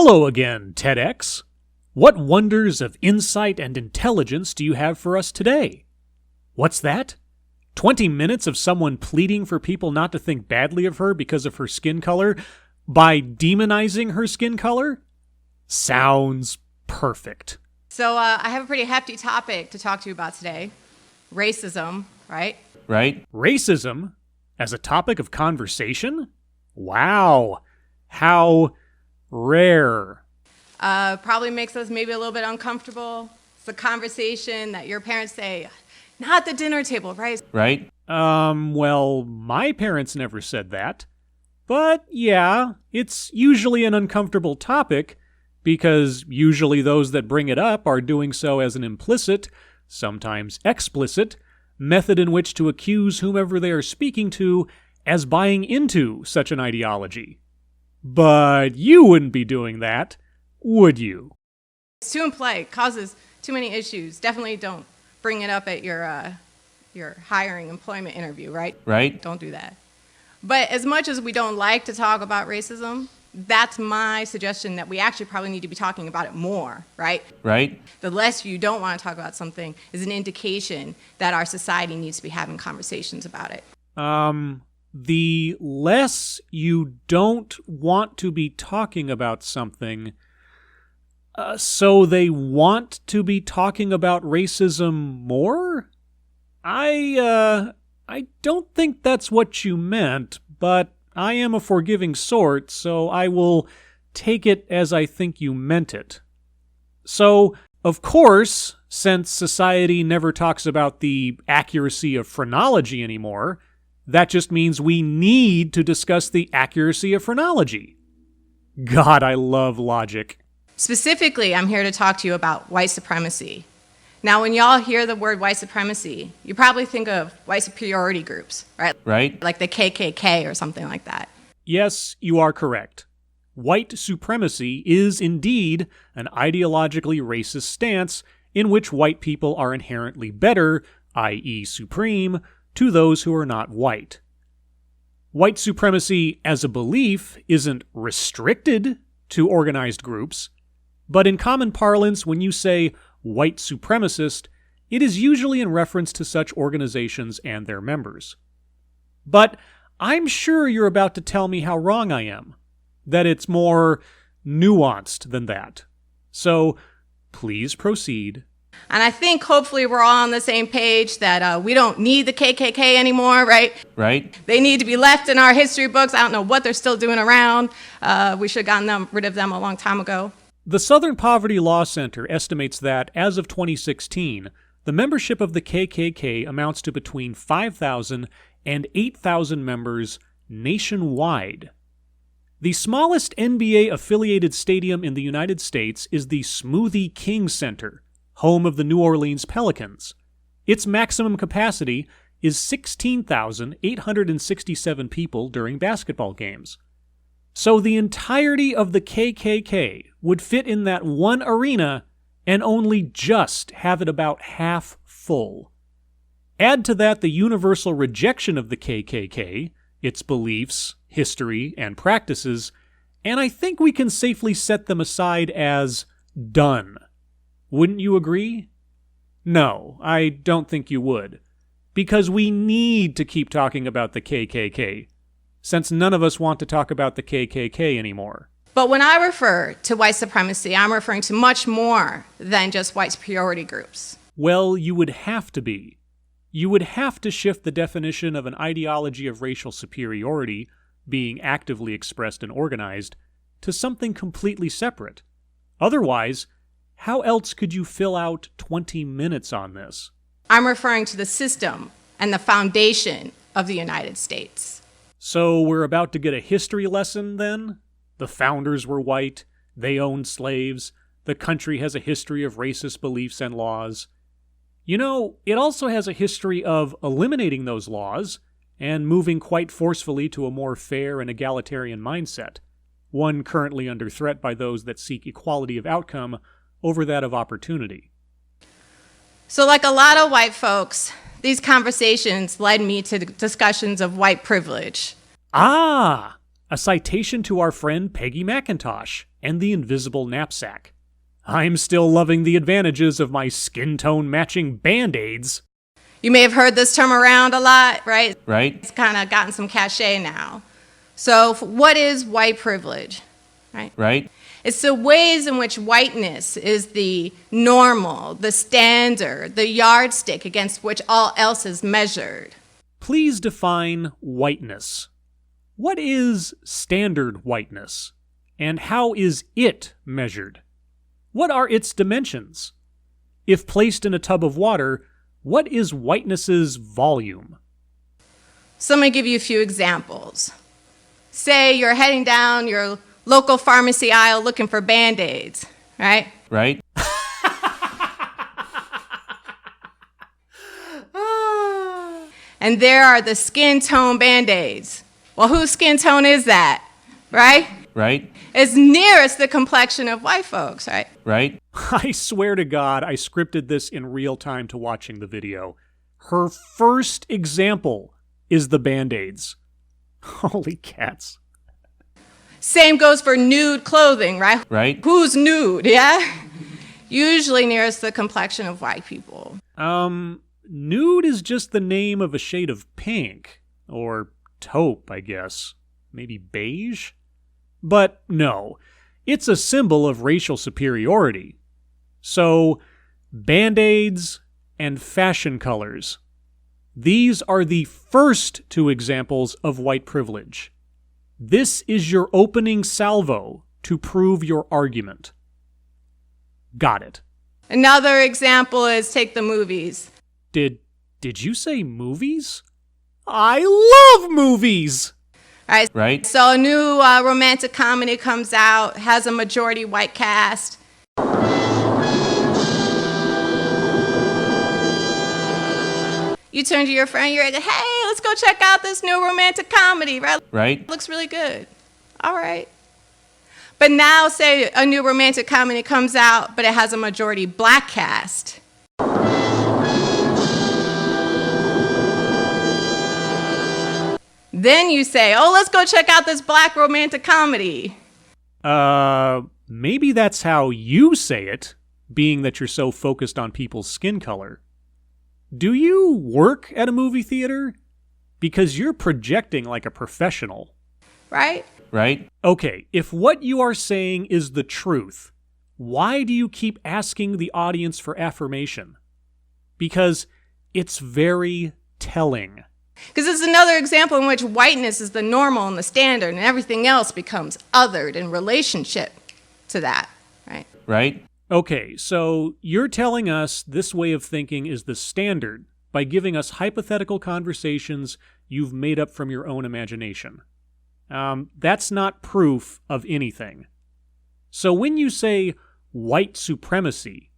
Hello again, TEDx. What wonders of insight and intelligence do you have for us today? What's that? 20 minutes of someone pleading for people not to think badly of her because of her skin color by demonizing her skin color? Sounds perfect. So I have a pretty hefty topic to talk to you about today. Racism, right? Right? Racism as a topic of conversation? Wow. How rare. Probably makes us maybe a little bit uncomfortable. It's a conversation that your parents say, not at the dinner table, right? Right? Well, my parents never said that. But yeah, it's usually an uncomfortable topic because usually those that bring it up are doing so as an implicit, sometimes explicit, method in which to accuse whomever they are speaking to as buying into such an ideology. But you wouldn't be doing that, would you? It's too in play, causes too many issues. Definitely don't bring it up at your hiring employment interview, right? Right? Don't do that. But as much as we don't like to talk about racism, that's my suggestion that we actually probably need to be talking about it more, right? Right? The less you don't want to talk about something is an indication that our society needs to be having conversations about it. The less you don't want to be talking about something, so they want to be talking about racism more? I don't think that's what you meant, but I am a forgiving sort, so I will take it as I think you meant it. So, of course, since society never talks about the accuracy of phrenology anymore, that just means we need to discuss the accuracy of phrenology. God, I love logic. Specifically, I'm here to talk to you about white supremacy. Now, when y'all hear the word white supremacy, you probably think of white superiority groups, right? Right? Like the KKK or something like that. Yes, you are correct. White supremacy is indeed an ideologically racist stance in which white people are inherently better, i.e. supreme, to those who are not white. White supremacy as a belief isn't restricted to organized groups, but in common parlance, when you say white supremacist, it is usually in reference to such organizations and their members. But I'm sure you're about to tell me how wrong I am, that it's more nuanced than that. So please proceed. And I think hopefully we're all on the same page that we don't need the KKK anymore, right? Right? They need to be left in our history books. I don't know what they're still doing around. We should have gotten rid of them a long time ago. The Southern Poverty Law Center estimates that, as of 2016, the membership of the KKK amounts to between 5,000 and 8,000 members nationwide. The smallest NBA-affiliated stadium in the United States is the Smoothie King Center, home of the New Orleans Pelicans. Its maximum capacity is 16,867 people during basketball games. So the entirety of the KKK would fit in that one arena and only just have it about half full. Add to that the universal rejection of the KKK, its beliefs, history, and practices, and I think we can safely set them aside as done. Wouldn't you agree? No, I don't think you would. Because we need to keep talking about the KKK, since none of us want to talk about the KKK anymore. But when I refer to white supremacy, I'm referring to much more than just white superiority groups. Well, you would have to be. You would have to shift the definition of an ideology of racial superiority, being actively expressed and organized, to something completely separate. Otherwise, how else could you fill out 20 minutes on this? I'm referring to the system and the foundation of the United States. So we're about to get a history lesson, then? The founders were white, they owned slaves, the country has a history of racist beliefs and laws. You know, it also has a history of eliminating those laws and moving quite forcefully to a more fair and egalitarian mindset, one currently under threat by those that seek equality of outcome over that of opportunity. So like a lot of white folks, these conversations led me to discussions of white privilege. Ah! A citation to our friend Peggy McIntosh. and the invisible knapsack. I'm still loving the advantages of my skin tone matching band-aids. You may have heard this term around a lot, right? Right. It's kind of gotten some cachet now. So what is white privilege, right? Right. It's the ways in which whiteness is the normal, the standard, the yardstick against which all else is measured. Please define whiteness. What is standard whiteness? And how is it measured? What are its dimensions? If placed in a tub of water, what is whiteness's volume? So let me give you a few examples. Say you're heading down your local pharmacy aisle looking for Band-Aids, right? Right. And there are the skin tone Band-Aids. Well, whose skin tone is that, right? Right. It's nearest the complexion of white folks, right? Right. I swear to God, I scripted this in real time to watching the video. Her first example is the Band-Aids. Holy cats. Same goes for nude clothing, right? Right. Who's nude, yeah? Usually nearest the complexion of white people. Nude is just the name of a shade of pink. Or taupe, I guess. Maybe beige? But no, it's a symbol of racial superiority. So, Band-Aids and fashion colors. These are the first two examples of white privilege. This is your opening salvo to prove your argument. Got it. Another example is take the movies. Did you say movies? I love movies! Right? Right. So a new romantic comedy comes out, has a majority white cast. You turn to your friend, you're like, hey, let's go check out this new romantic comedy, right? Right. Looks really good. All right. But now say a new romantic comedy comes out, but it has a majority black cast. Then you say, oh, let's go check out this black romantic comedy. Maybe that's how you say it, being that you're so focused on people's skin color. Do you work at a movie theater? Because you're projecting like a professional. Right? Right. Okay, if what you are saying is the truth, why do you keep asking the audience for affirmation? Because it's very telling. Because it's another example in which whiteness is the normal and the standard, and everything else becomes othered in relationship to that, right? Right. Okay, so you're telling us this way of thinking is the standard by giving us hypothetical conversations you've made up from your own imagination. That's not proof of anything. So when you say white supremacy,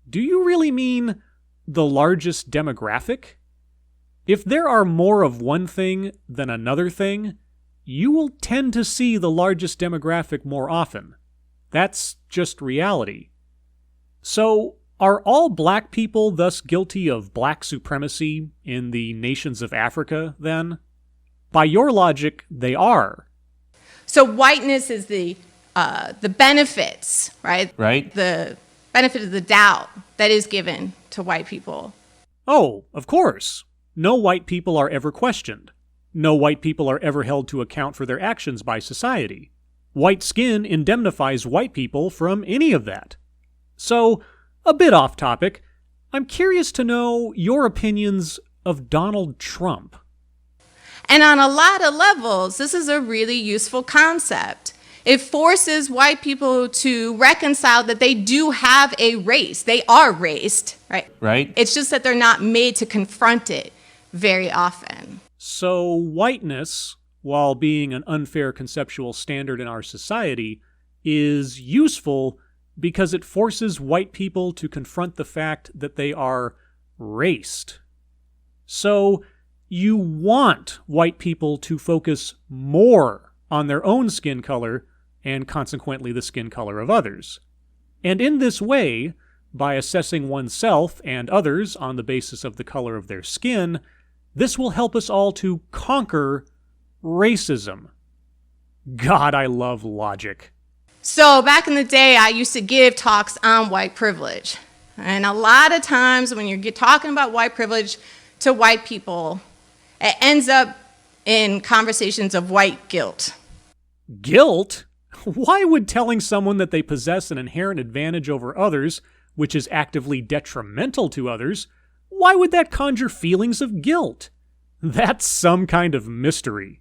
do you really mean the largest demographic? If there are more of one thing than another thing, you will tend to see the largest demographic more often. That's just reality. So, are all black people thus guilty of black supremacy in the nations of Africa, then? By your logic, they are. So whiteness is the benefits, right? Right. The benefit of the doubt that is given to white people. Oh, of course. No white people are ever questioned. No white people are ever held to account for their actions by society. White skin indemnifies white people from any of that. So, a bit off topic, I'm curious to know your opinions of Donald Trump. And on a lot of levels, this is a really useful concept. It forces white people to reconcile that they do have a race. They are raced, right? Right. It's just that they're not made to confront it very often. So, whiteness, while being an unfair conceptual standard in our society, is useful because it forces white people to confront the fact that they are raced. So, you want white people to focus more on their own skin color and consequently the skin color of others. And in this way, by assessing oneself and others on the basis of the color of their skin, this will help us all to conquer racism. God, I love logic. So back in the day, I used to give talks on white privilege. And a lot of times when you're talking about white privilege to white people, it ends up in conversations of white guilt. Guilt? Why would telling someone that they possess an inherent advantage over others, which is actively detrimental to others, why would that conjure feelings of guilt? That's some kind of mystery.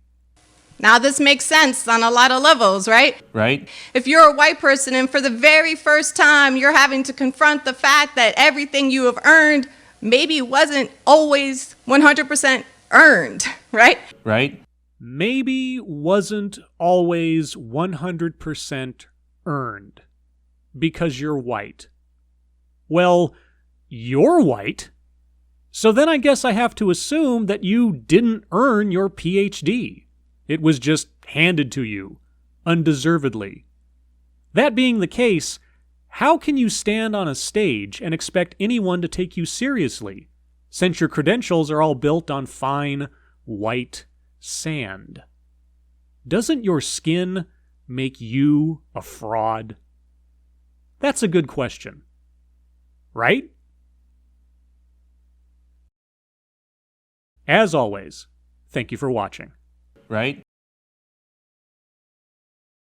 Now this makes sense on a lot of levels, right? Right? If you're a white person and for the very first time you're having to confront the fact that everything you have earned maybe wasn't always 100% earned, right? Right? Maybe wasn't always 100% earned because you're white. Well, you're white. So then I guess I have to assume that you didn't earn your PhD. It was just handed to you, undeservedly. That being the case, how can you stand on a stage and expect anyone to take you seriously, since your credentials are all built on fine, white sand? Doesn't your skin make you a fraud? That's a good question. Right? As always, thank you for watching. Right?